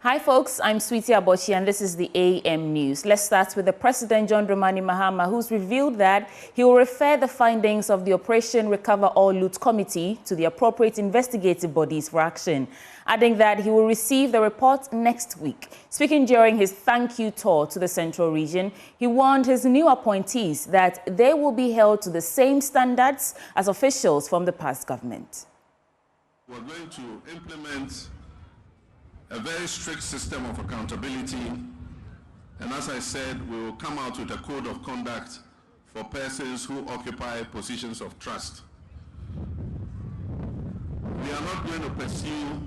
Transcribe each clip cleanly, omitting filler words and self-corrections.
Hi folks, I'm Sweetie Abochi and this is the AM News. Let's start with the President John Dramani Mahama, who's revealed that he will refer the findings of the Operation Recover All Loot Committee to the appropriate investigative bodies for action, adding that he will receive the report next week. Speaking during his thank you tour to the Central Region, he warned his new appointees that they will be held to the same standards as officials from the past government. We're going to implement a very strict system of accountability, and as I said, we will come out with a code of conduct for persons who occupy positions of trust. We are not going to pursue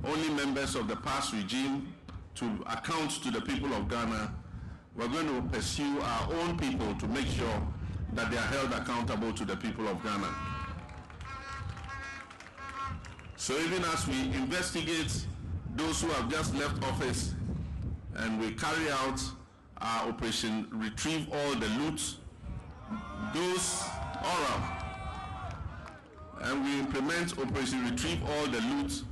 only members of the past regime to account to the people of Ghana. We're going to pursue our own people to make sure that they are held accountable to the people of Ghana. So even as we investigate those who have just left office and we carry out our Operation Retrieve All the Loot, and we implement Operation Retrieve All the Loot,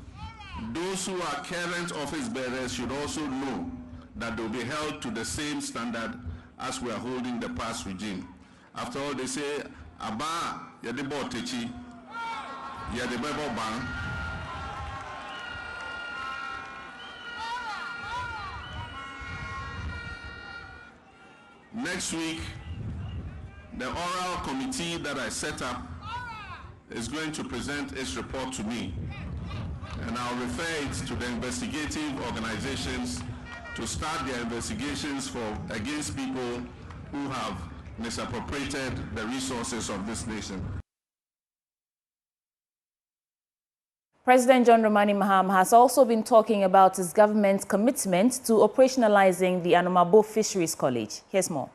those who are current office bearers should also know that they'll be held to the same standard as we are holding the past regime. After all, they say, Aba yadebo techi, yadebo bang. Next week, the oral committee that I set up is going to present its report to me, and I'll refer it to the investigative organizations to start their investigations against people who have misappropriated the resources of this nation. President John Dramani Mahama has also been talking about his government's commitment to operationalizing the Anumabo Fisheries College. Here's more.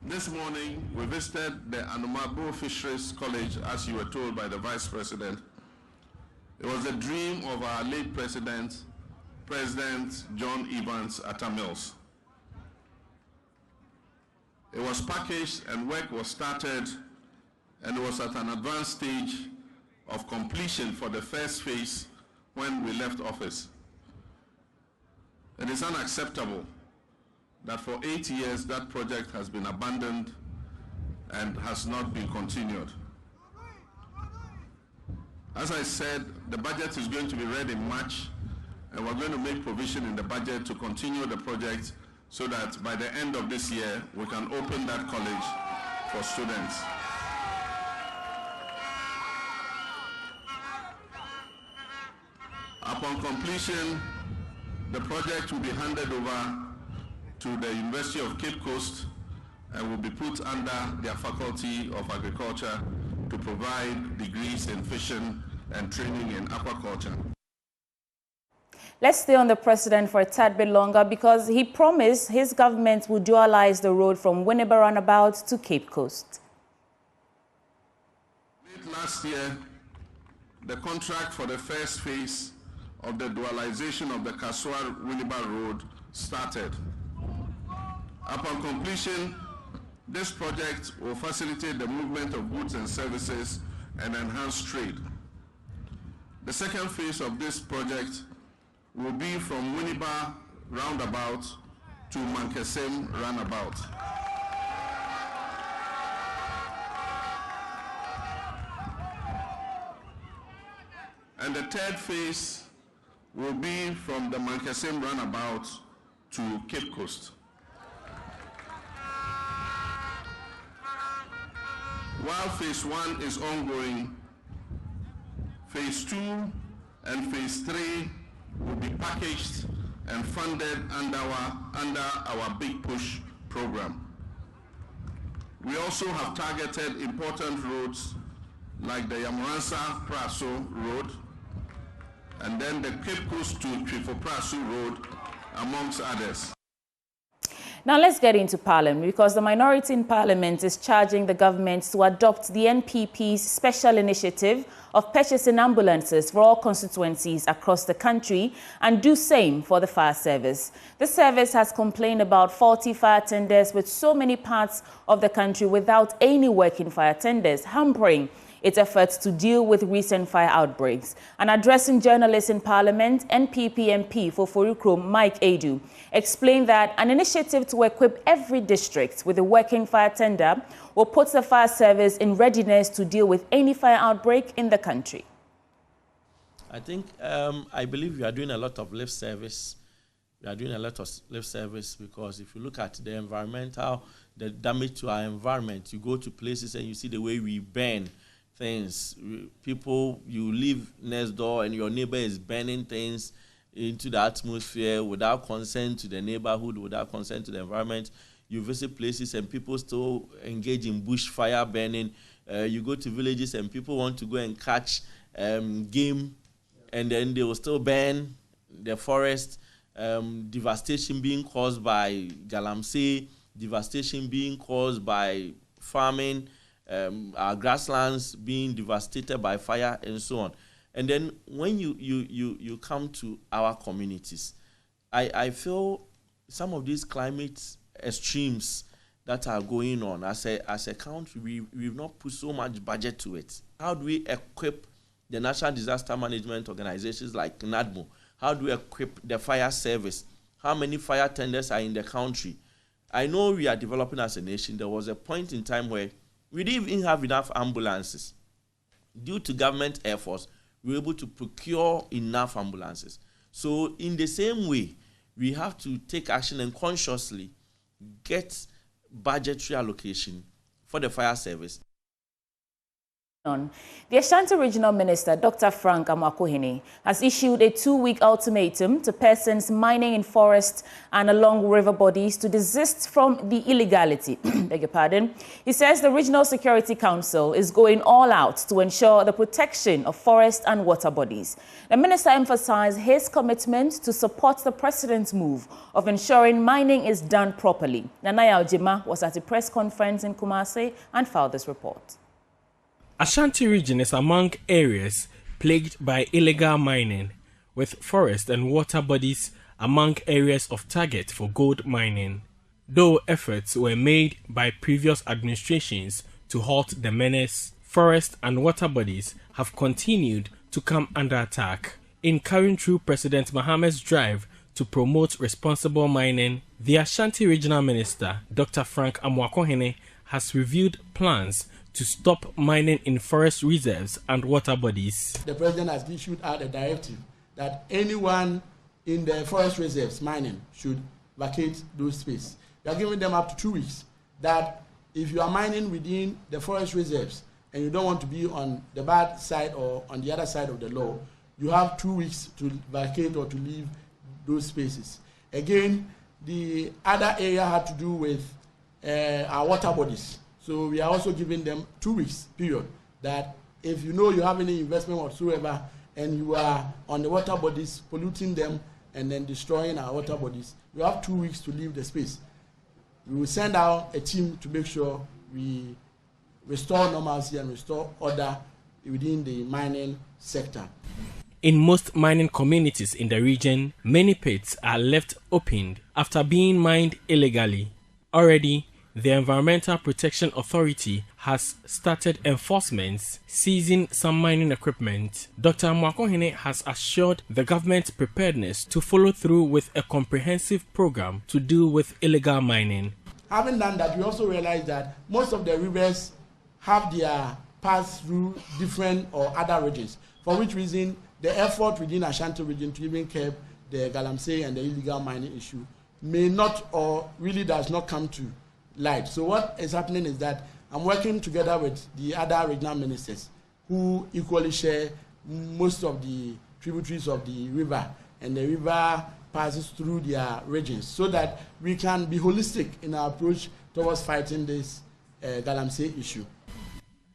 This morning, we visited the Anumabo Fisheries College, as you were told by the Vice President. It was a dream of our late President, President John Evans Atta Mills. It was packaged and work was started, and it was at an advanced stage of completion for the first phase when we left office. It is unacceptable that for 8 years that project has been abandoned and has not been continued. As I said, the budget is going to be read in March, and we're going to make provision in the budget to continue the project so that by the end of this year we can open that college for students. Upon completion, the project will be handed over to the University of Cape Coast and will be put under their Faculty of Agriculture to provide degrees in fishing and training in aquaculture. Let's stay on the president for a tad bit longer because he promised his government would dualize the road from Winneba Roundabout to Cape Coast. Late last year, the contract for the first phase of the dualization of the Kasua-Winneba Road started. Upon completion, this project will facilitate the movement of goods and services and enhance trade. The second phase of this project will be from Winneba Roundabout to Mankesem Roundabout. And the third phase will be from the Mankesem Roundabout to Cape Coast. While phase 1 is ongoing, phase 2 and phase 3 will be packaged and funded under our Big Push program. We also have targeted important roads like the Yamuransa-Praso Road, and then the Cape Coast to Twifo-Praso Road, amongst others. Now let's get into Parliament because the minority in Parliament is charging the government to adopt the NPP's special initiative of purchasing ambulances for all constituencies across the country and do same for the fire service. The service has complained about faulty fire tenders with so many parts of the country without any working fire tenders, hampering its efforts to deal with recent fire outbreaks. And addressing journalists in Parliament, NPP MP for Forukrom Mike Edu explained that an initiative to equip every district with a working fire tender will put the fire service in readiness to deal with any fire outbreak in the country. I think, I believe we are doing a lot of lip service. We are doing a lot of lip service because if you look at the damage to our environment, you go to places and you see the way we burn things. People, you live next door and your neighbor is burning things into the atmosphere without consent to the neighborhood, without consent to the environment. You visit places and people still engage in bushfire burning. You go to villages and people want to go and catch game, and then they will still burn the forest. Devastation being caused by galamsey, devastation being caused by farming, our grasslands being devastated by fire, and so on. And then when you come to our communities, I feel some of these climate extremes that are going on, as a country, we've not put so much budget to it. How do we equip the National Disaster Management Organizations like NADMO? How do we equip the fire service? How many fire tenders are in the country? I know we are developing as a nation. There was a point in time where we didn't even have enough ambulances. Due to government efforts, we were able to procure enough ambulances. So in the same way, we have to take action and consciously get budgetary allocation for the fire service. The Ashanti Regional Minister, Dr. Frank Amakohene, has issued a 2-week ultimatum to persons mining in forests and along river bodies to desist from the illegality. Beg your pardon. He says the Regional Security Council is going all out to ensure the protection of forest and water bodies. The minister emphasized his commitment to support the president's move of ensuring mining is done properly. Nanaya Ojima was at a press conference in Kumasi and filed this report. Ashanti region is among areas plagued by illegal mining, with forest and water bodies among areas of target for gold mining. Though efforts were made by previous administrations to halt the menace, forest and water bodies have continued to come under attack. In carrying through President Mahama's drive to promote responsible mining, the Ashanti Regional Minister, Dr. Frank Amakohene, has reviewed plans to stop mining in forest reserves and water bodies. The president has issued out a directive that anyone in the forest reserves mining should vacate those spaces. We are giving them up to 2 weeks, that if you are mining within the forest reserves and you don't want to be on the bad side or on the other side of the law, you have 2 weeks to vacate or to leave those spaces. Again, the other area had to do with our water bodies. So we are also giving them 2 weeks period, that if you know you have any investment whatsoever and you are on the water bodies, polluting them and then destroying our water bodies, you have 2 weeks to leave the space. We will send out a team to make sure we restore normalcy and restore order within the mining sector. In most mining communities in the region, many pits are left opened after being mined illegally. Already, the Environmental Protection Authority has started enforcements seizing some mining equipment. Dr. Amakohene has assured the government's preparedness to follow through with a comprehensive program to deal with illegal mining. Having done that, we also realize that most of the rivers have their paths through different or other regions, for which reason the effort within Ashanti region to even curb the galamsey and the illegal mining issue may not or really does not come to light. So what is happening is that I'm working together with the other regional ministers who equally share most of the tributaries of the river, and the river passes through their regions, so that we can be holistic in our approach towards fighting this galamsey issue.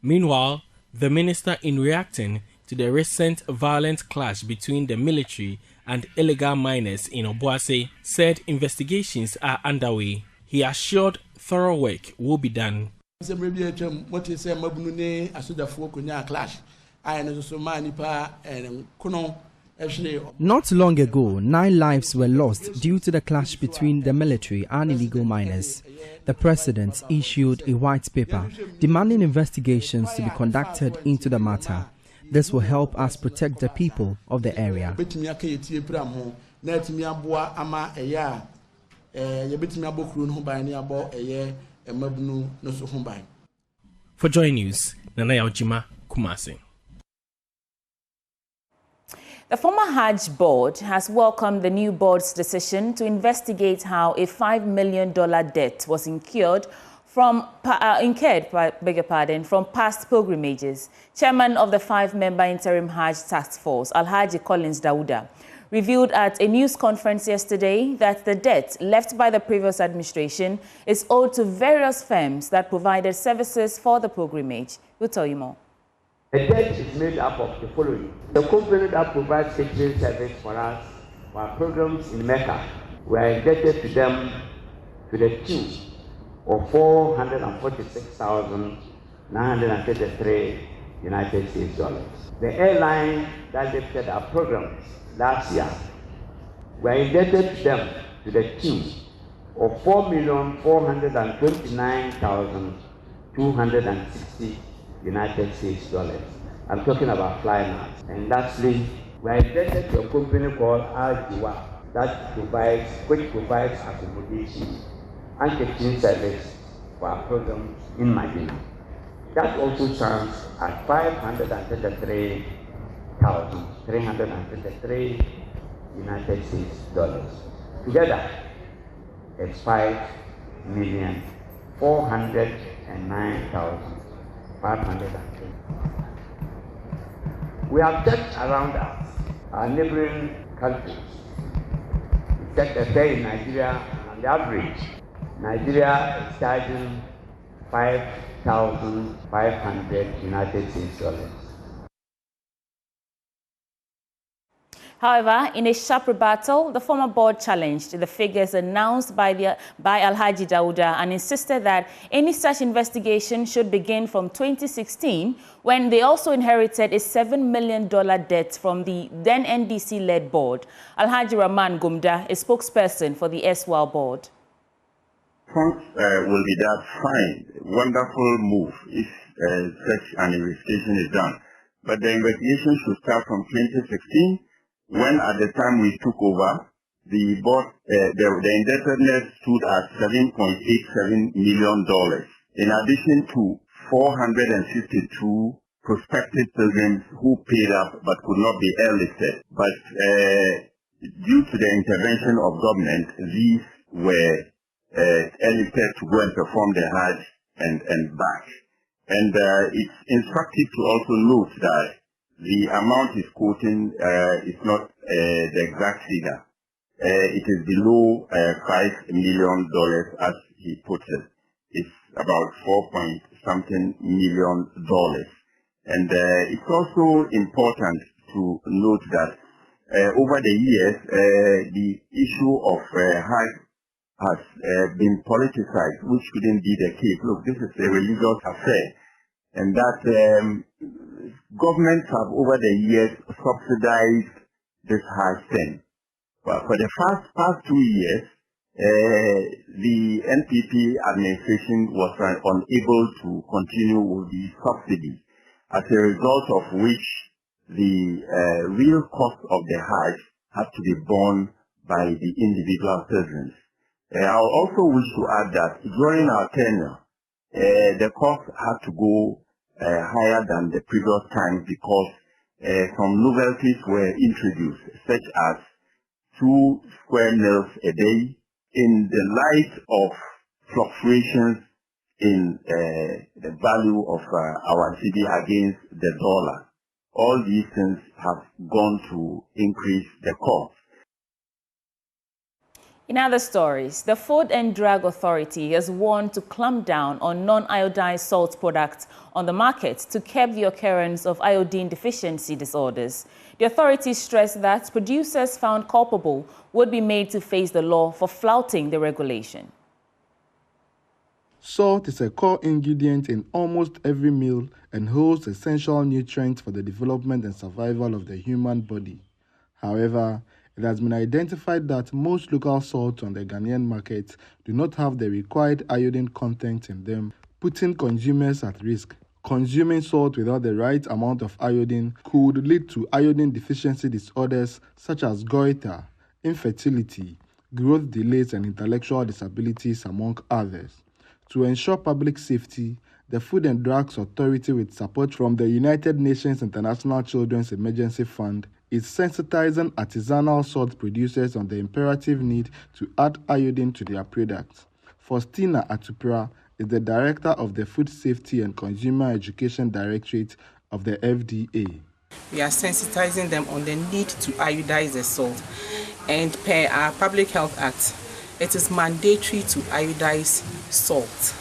Meanwhile, the minister, in reacting to the recent violent clash between the military and illegal miners in Obuasi, said investigations are underway. He assured thorough work will be done. Not long ago, 9 lives were lost due to the clash between the military and illegal miners. The president issued a white paper demanding investigations to be conducted into the matter. This will help us protect the people of the area. For Joy News, Nana Yaujima, Kumasi. The former Hajj board has welcomed the new board's decision to investigate how a $5 million debt was incurred from past pilgrimages. Chairman of the 5-member interim Hajj task force, Alhaji Collins Dauda, revealed at a news conference yesterday that the debt left by the previous administration is owed to various firms that provided services for the pilgrimage. We'll tell you more. The debt is made up of the following. The company that provides catering service for us, for our programs in Mecca, we are indebted to them to the tune of $446,933 United States dollars. The airline that lifted our programs last year, we are indebted to them to the tune of $4,429,260 United States dollars. I'm talking about flying. And lastly, we are indebted to a company called Al-Jiwa that provides accommodation and catering service for our programs in Medina. That also stands at $533,333 United States dollars. Together, it's $5,409,503. We have checked around us, our neighboring countries. We checked a fare in Nigeria, and on the average, Nigeria is charging $5,500 United States dollars. However, in a sharp rebuttal, the former board challenged the figures announced by Alhaji Dauda and insisted that any such investigation should begin from 2016, when they also inherited a $7 million debt from the then NDC-led board. Alhaji Rahman Gumda, a spokesperson for the erstwhile board. Will be that fine, wonderful move if such an investigation is done. But the investigation should start from 2016, when at the time we took over, the board, the indebtedness stood at $7.87 million, in addition to 452 prospective pilgrims who paid up but could not be airlifted. But due to the intervention of government, these were airlifted to go and perform the Hajj and back. And it's instructive to also note that the amount is quoting is not the exact figure. It is below $5 million as he puts it. It's about $4-something million. And it's also important to note that over the years, the issue of Hajj has been politicized, which shouldn't be the case. Look, this is a religious affair, and that governments have over the years subsidized this Hajj thing. But for the past 2 years, the NPP administration was unable to continue with the subsidies, as a result of which the real cost of the Hajj had to be borne by the individual citizens. I also wish to add that during our tenure, the cost had to go higher than the previous times because some novelties were introduced, such as 2 square meals a day, in the light of fluctuations in the value of our cedi against the dollar. All these things have gone to increase the cost. In other stories, the Food and Drug Authority has warned to clamp down on non-iodized salt products on the market to curb the occurrence of iodine deficiency disorders. The authority stressed that producers found culpable would be made to face the law for flouting the regulation. Salt is a core ingredient in almost every meal and holds essential nutrients for the development and survival of the human body. However, it has been identified that most local salts on the Ghanaian market do not have the required iodine content in them, putting consumers at risk. Consuming salt without the right amount of iodine could lead to iodine deficiency disorders such as goiter, infertility, growth delays, and intellectual disabilities, among others. To ensure public safety, the Food and Drugs Authority, with support from the United Nations International Children's Emergency Fund, is sensitizing artisanal salt producers on the imperative need to add iodine to their products. Faustina Atupra is the Director of the Food Safety and Consumer Education Directorate of the FDA. We are sensitizing them on the need to iodize the salt. And per our Public Health Act, it is mandatory to iodize salt.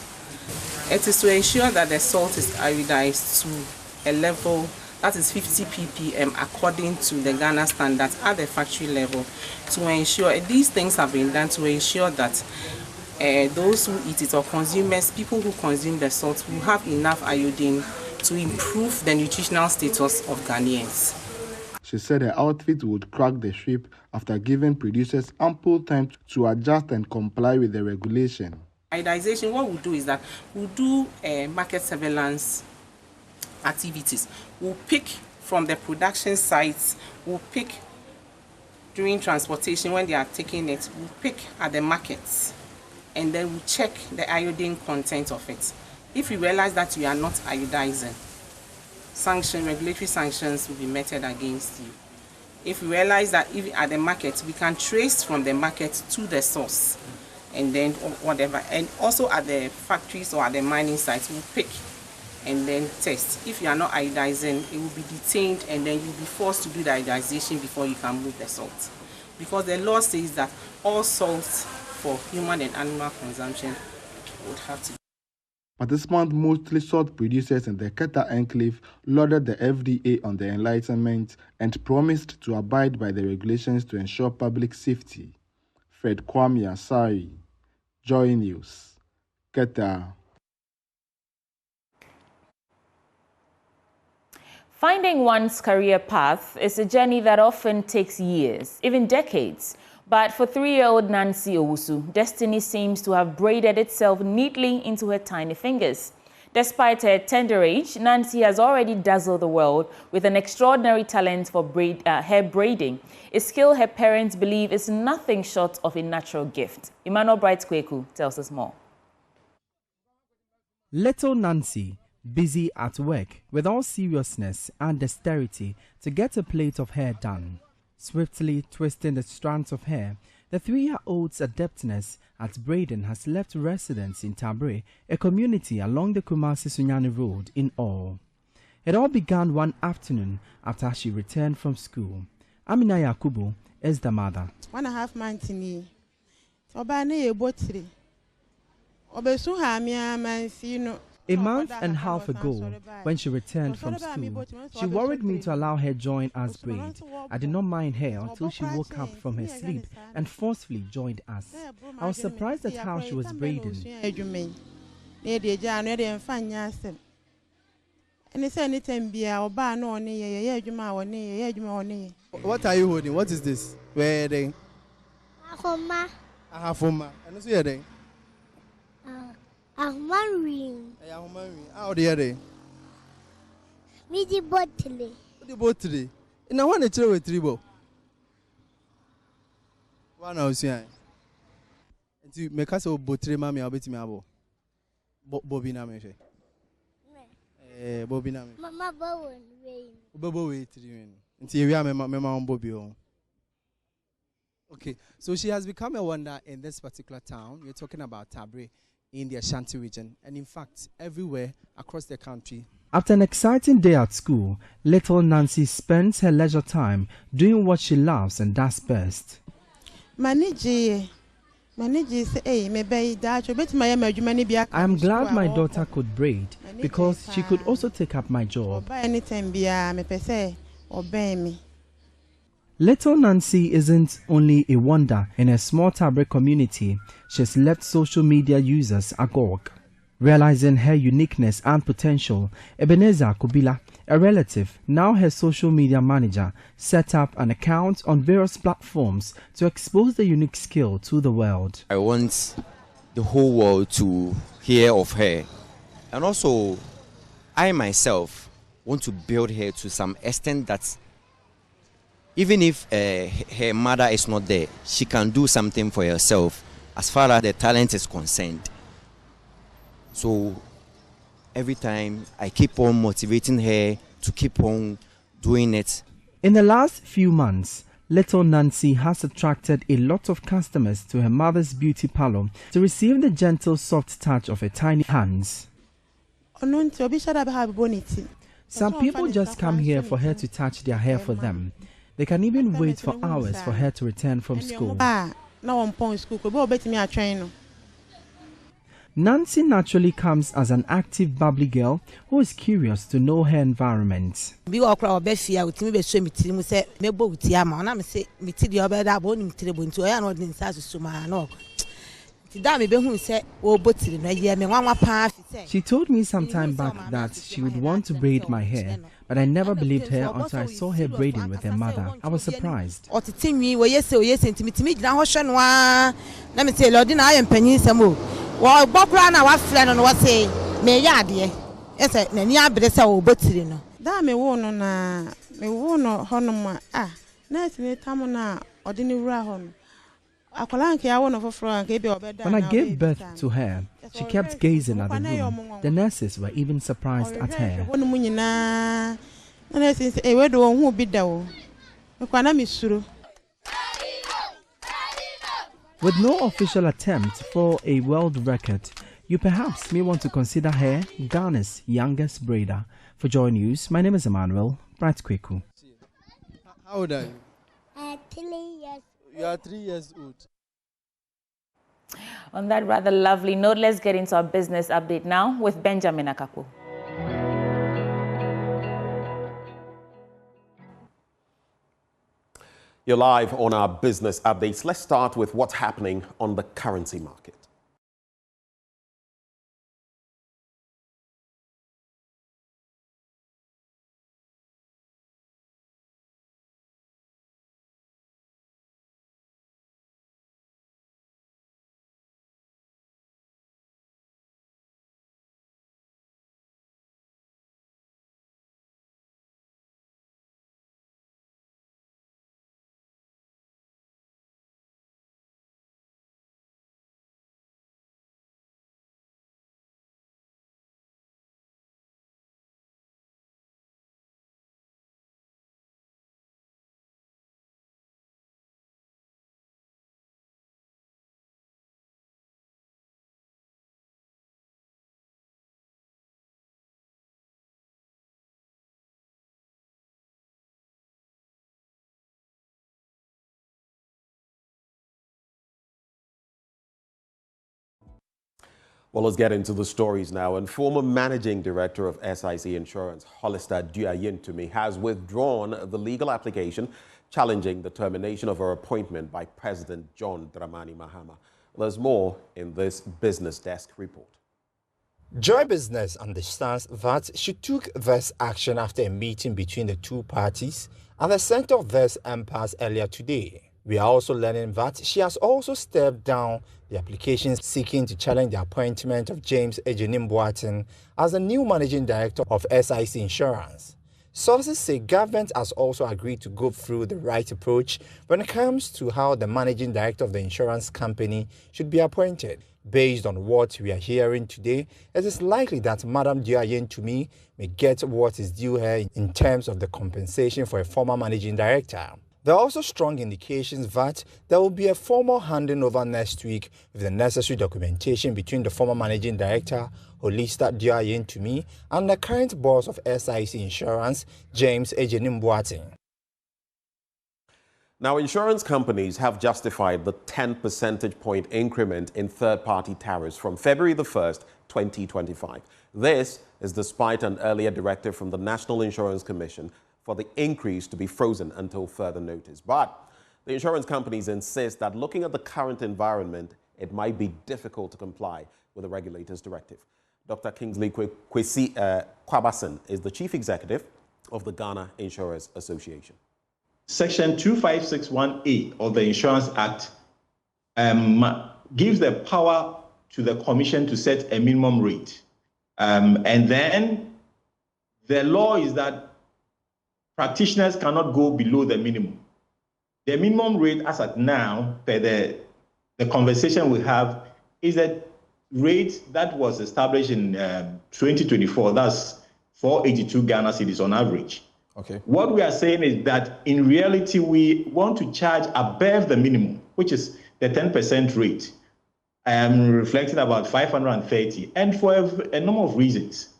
It is to ensure that the salt is iodized to a level that is 50 ppm according to the Ghana standards at the factory level, to ensure these things have been done to ensure that those who eat it, or consumers, people who consume the salt, will have enough iodine to improve the nutritional status of Ghanaians. She said her outfit would crack the ship after giving producers ample time to adjust and comply with the regulation. Iodization, what we'll do is that we'll do market surveillance activities. We'll pick from the production sites, we'll pick during transportation when they are taking it, we'll pick at the markets, and then we'll check the iodine content of it. If we realize that you are not iodizing, regulatory sanctions will be meted against you. If we realize that even at the market, we can trace from the market to the source, and then whatever. And also at the factories or at the mining sites, we'll pick and then test. If you are not iodizing, it will be detained, and then you'll be forced to do the iodization before you can move the salt. Because the law says that all salts for human and animal consumption would have to. Participants, mostly salt producers in the Keta enclave, lauded the FDA on the enlightenment and promised to abide by the regulations to ensure public safety. Fred Kwame Asari, Joy News, Keta. Finding one's career path is a journey that often takes years, even decades. But for 3-year-old Nancy Owusu, destiny seems to have braided itself neatly into her tiny fingers. Despite her tender age, Nancy has already dazzled the world with an extraordinary talent for hair braiding, a skill her parents believe is nothing short of a natural gift. Emmanuel Bright-Kweku tells us more. Little Nancy, busy at work with all seriousness and dexterity to get a plait of hair done. Swiftly twisting the strands of hair, the 3-year-old's adeptness at braiding has left residents in Tabre, a community along the Kumasi-Sunyani Road, in awe. It all began one afternoon after she returned from school. Amina Yakubu is the mother. 1.5 months in here. Obane ebotri. Obesu ha mi amansino. A month and a half ago, when she returned from school, she worried me to allow her join us braid. I did not mind her until she woke up from her sleep and forcefully joined us. I was surprised at how she was braiding. What are you holding? What is this? Where are they? Ahoma. Ahoma. And what's your day? Ahoma. How old are they? Midi bottle. What the bottle? In a one a chair with 3 bo. One house here. And to make us a bottle, mammy, I'll bet me abo. Bobby Name. Bobby Name. Mama Bowen. Bobo way 3 men. Until we are Mamma on Bobby. Okay, so she has become a wonder in this particular town. You're talking about Tabre in the Ashanti region, and in fact, everywhere across the country. After an exciting day at school, little Nancy spends her leisure time doing what she loves and does best. I am glad my daughter could braid because she could also take up my job. Little Nancy isn't only a wonder in a small Tabre community, she's left social media users agog. Realizing her uniqueness and potential, Ebenezer Kubila, a relative, now her social media manager, set up an account on various platforms to expose the unique skill to the world. I want the whole world to hear of her. And also, I myself want to build her to some extent that even if her mother is not there, she can do something for herself as far as the talent is concerned. So every time I keep on motivating her to keep on doing it. In the last few months, little Nancy has attracted a lot of customers to her mother's beauty parlor to receive the gentle, soft touch of her tiny hands. Some people just come here for her to touch their hair for them. They can even wait for hours for her to return from school. Nancy naturally comes as an active, bubbly girl who is curious to know her environment. She told me some time back that she would want to braid my hair, but I never believed her until I saw her braiding with her mother. I was surprised. When I gave birth to her, she kept gazing at the room. The nurses were even surprised at her. With no official attempt for a world record, you perhaps may want to consider her Ghana's youngest braider. For Joy News, my name is Emmanuel Bright Kweku. How old are you? 3 years. You are 3 years old. On that rather lovely note, let's get into our business update now with Benjamin Akapo. You're live on our business updates. Let's start with what's happening on the currency market. Well, let's get into the stories now. And former managing director of SIC Insurance, Hollister Duayentomi, has withdrawn the legal application challenging the termination of her appointment by President John Dramani Mahama. There's more in this Business Desk report. Joy Business understands that she took this action after a meeting between the two parties at the center of this impasse earlier today. We are also learning that she has also stepped down the application seeking to challenge the appointment of James Ejenim-Boateng as the new managing director of SIC Insurance. Sources say government has also agreed to go through the right approach when it comes to how the managing director of the insurance company should be appointed. Based on what we are hearing today, it is likely that Madam Duayentomi may get what is due her in terms of the compensation for a former managing director. There are also strong indications that there will be a formal handing over next week with the necessary documentation between the former managing director, Hollister Duayentomi, and the current boss of SIC Insurance, James Ejenim-Boateng. Now, insurance companies have justified the 10 percentage point increment in third-party tariffs from February the 1st, 2025. This is despite an earlier directive from the National Insurance Commission for the increase to be frozen until further notice. But the insurance companies insist that looking at the current environment, it might be difficult to comply with the regulator's directive. Dr. Kingsley Kwabason is the Chief Executive of the Ghana Insurers Association. Section 2561A of the Insurance Act gives the power to the Commission to set a minimum rate. And then the law is that practitioners cannot go below the minimum. The minimum rate as at now, per the conversation we have, is a rate that was established in 2024. That's 482 Ghana cedis on average. Okay. What we are saying is that in reality, we want to charge above the minimum, which is the 10% rate. I am reflecting about 530, and for a number of reasons.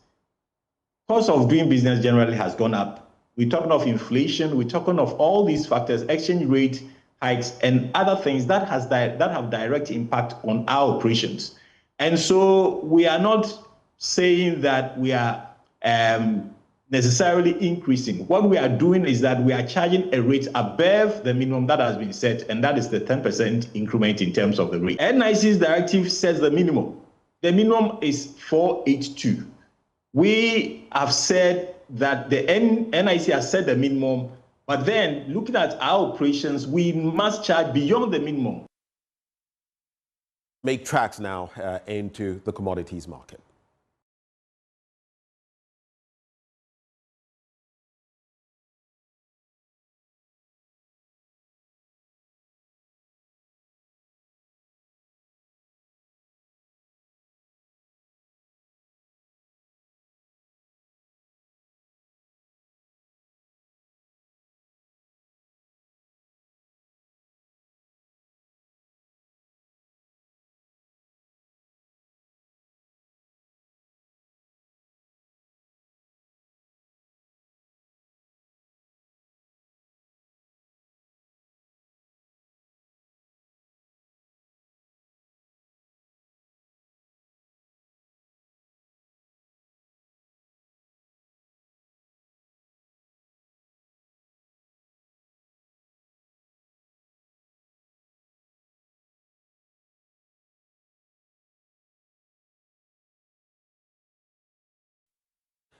Cost of doing business generally has gone up. We're talking of inflation, we're talking of all these factors, exchange rate hikes, and other things that have direct impact on our operations. And so we are not saying that we are necessarily increasing. What we are doing is that we are charging a rate above the minimum that has been set, and that is the 10% increment in terms of the rate. NIC's directive sets the minimum. The minimum is 482. We have said that the NIC has set the minimum, but then looking at our operations, we must charge beyond the minimum. Make tracks now into the commodities market.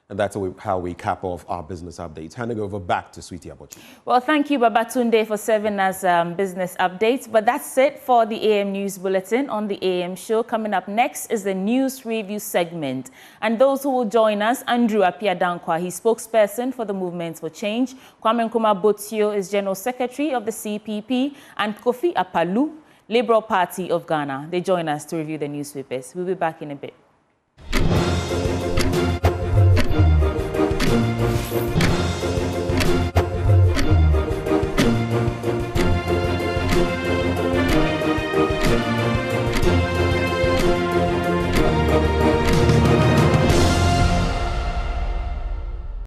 And that's how we cap off our business updates. Handing over back to Sweetie Abochi. Well, thank you, Babatunde, for serving as business updates. But that's it for the AM News Bulletin on the AM show. Coming up next is the News Review segment. And those who will join us, Andrew Appiah-Dankwa, he's spokesperson for the Movement for Change. Kwame Nkrumah Botio is General Secretary of the CPP. And Kofi Apalu, Liberal Party of Ghana. They join us to review the newspapers. We'll be back in a bit.